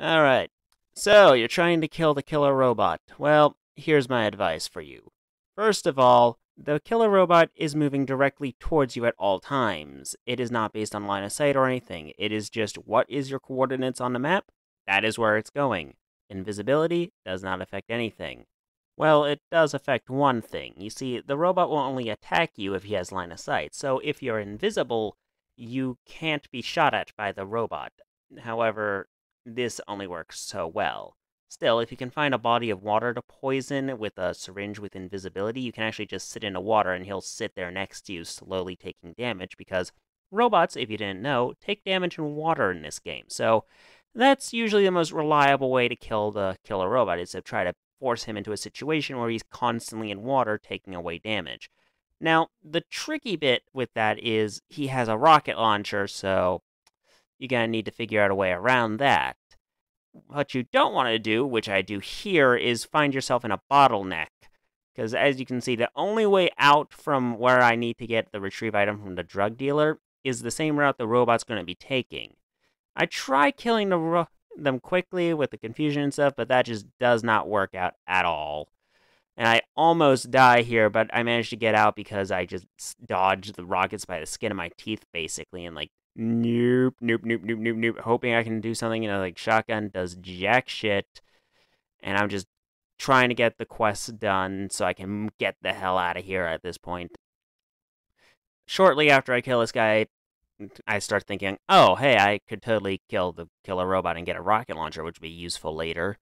Alright, so you're trying to kill the killer robot. Well, here's my advice for you. First of all, the killer robot is moving directly towards you at all times. It is not based on line of sight or anything. It is just what is your coordinates on the map? That is where it's going. Invisibility does not affect anything. Well, it does affect one thing. You see, the robot will only attack you if he has line of sight. So if you're invisible, you can't be shot at by the robot. However, this only works so well. Still, if you can find a body of water to poison with a syringe with invisibility, you can actually just sit in the water and he'll sit there next to you, slowly taking damage, because robots, if you didn't know, take damage in water in this game. So that's usually the most reliable way to kill the killer robot, is to try to force him into a situation where he's constantly in water, taking away damage. Now, the tricky bit with that is he has a rocket launcher, so you're going to need to figure out a way around that. What you don't want to do, which I do here, is find yourself in a bottleneck. Because as you can see, the only way out from where I need to get the retrieve item from the drug dealer is the same route the robot's going to be taking. I try killing them quickly with the confusion and stuff, but that just does not work out at all. And I almost die here, but I managed to get out because I just dodged the rockets by the skin of my teeth, basically, and nope, nope, nope, nope, nope, nope, hoping I can do something, like shotgun does jack shit, and I'm just trying to get the quest done so I can get the hell out of here at this point. Shortly after I kill this guy, I start thinking, oh, hey, I could totally kill the killer robot and get a rocket launcher, which would be useful later.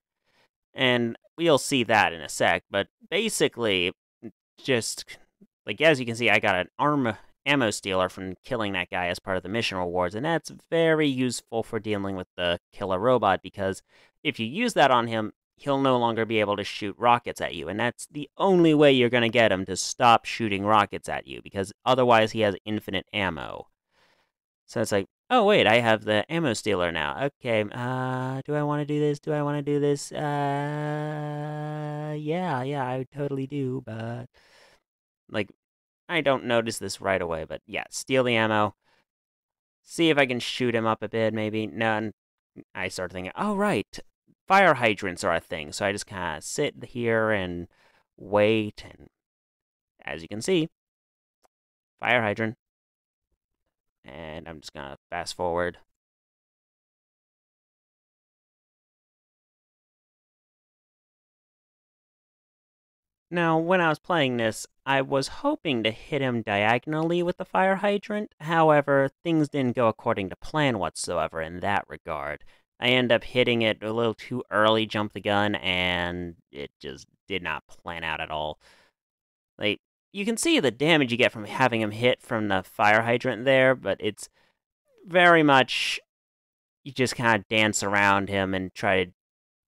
And we'll see that in a sec, but basically, just, as you can see, I got an ammo stealer from killing that guy as part of the mission rewards, and that's very useful for dealing with the killer robot, because if you use that on him, he'll no longer be able to shoot rockets at you, and that's the only way you're going to get him to stop shooting rockets at you, because otherwise he has infinite ammo. So it's like, oh wait, I have the ammo stealer now. Okay, do I want to do this? Do I want to do this? Yeah, I totally do, but I don't notice this right away, but yeah, steal the ammo. See if I can shoot him up a bit, maybe. No, and I start thinking, oh right, fire hydrants are a thing. So I just kind of sit here and wait, and as you can see, fire hydrant. And I'm just gonna fast forward. Now, when I was playing this, I was hoping to hit him diagonally with the fire hydrant. However, things didn't go according to plan whatsoever in that regard. I end up hitting it a little too early, jump the gun, and it just did not plan out at all. You can see the damage you get from having him hit from the fire hydrant there, but it's very much, you just kind of dance around him and try to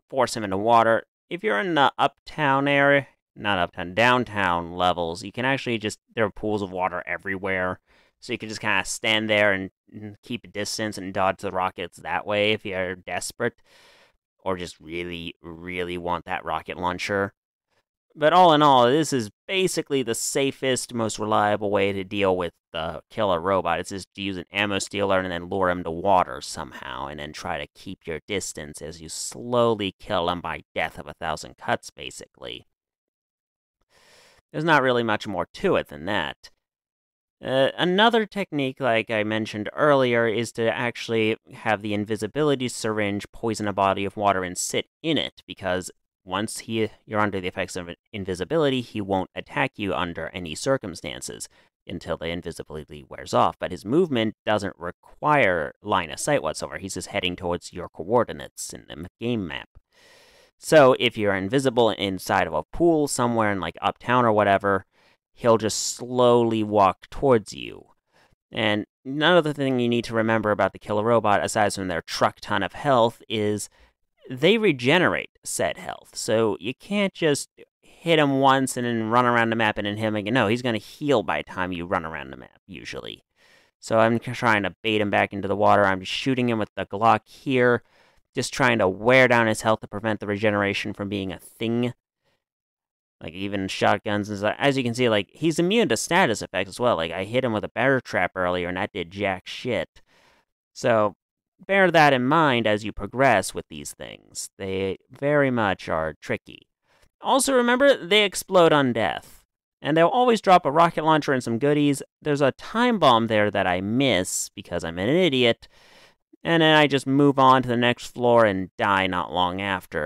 force him into water. If you're in the uptown area, not uptown, downtown levels, you can actually there are pools of water everywhere. So you can just kind of stand there and keep a distance and dodge the rockets that way if you're desperate, or just really, really want that rocket launcher. But all in all, this is basically the safest, most reliable way to deal with the killer robot. It's just to use an ammo stealer and then lure him to water somehow, and then try to keep your distance as you slowly kill him by death of 1,000 cuts, basically. There's not really much more to it than that. Another technique, like I mentioned earlier, is to actually have the invisibility syringe poison a body of water and sit in it, because once you're under the effects of invisibility, he won't attack you under any circumstances until the invisibility wears off. But his movement doesn't require line of sight whatsoever. He's just heading towards your coordinates in the game map. So if you're invisible inside of a pool somewhere in uptown or whatever, he'll just slowly walk towards you. And another thing you need to remember about the killer robot, aside from their truck ton of health, is they regenerate said health. So you can't just hit him once and then run around the map and then hit him again. No, he's going to heal by the time you run around the map, usually. So I'm trying to bait him back into the water. I'm just shooting him with the Glock here, just trying to wear down his health to prevent the regeneration from being a thing. Even shotguns and stuff. As you can see, he's immune to status effects as well. I hit him with a bear trap earlier, and that did jack shit. So bear that in mind as you progress with these things. They very much are tricky. Also, remember, they explode on death. And they'll always drop a rocket launcher and some goodies. There's a time bomb there that I miss because I'm an idiot. And then I just move on to the next floor and die not long after.